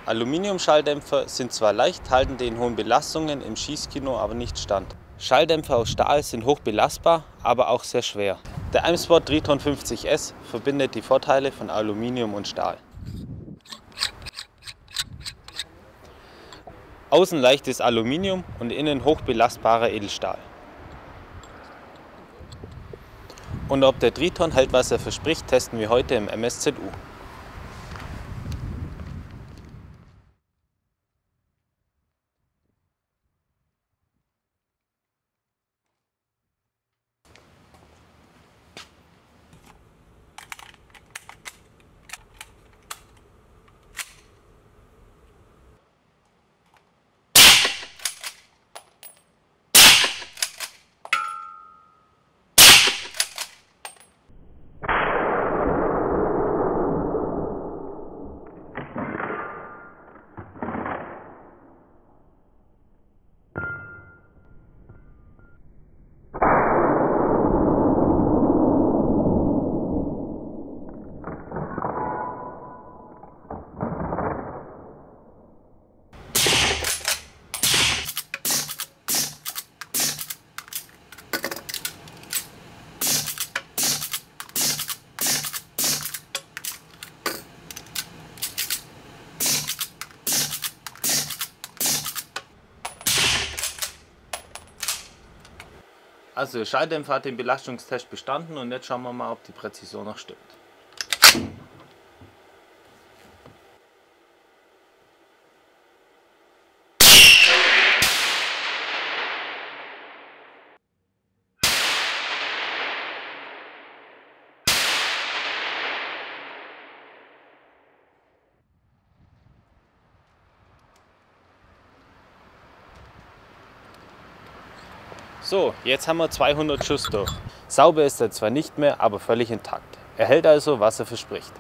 Aluminiumschalldämpfer sind zwar leicht, halten den hohen Belastungen im Schießkino aber nicht stand. Schalldämpfer aus Stahl sind hoch belastbar, aber auch sehr schwer. Der Aimsport Triton 50S verbindet die Vorteile von Aluminium und Stahl. Außen leichtes Aluminium und innen hoch belastbarer Edelstahl. Und ob der Triton hält, was er verspricht, testen wir heute im MSZU. Also der Schalldämpfer hat den Belastungstest bestanden und jetzt schauen wir mal, ob die Präzision noch stimmt. So, jetzt haben wir 200 Schuss durch. Sauber ist er zwar nicht mehr, aber völlig intakt. Er hält also, was er verspricht.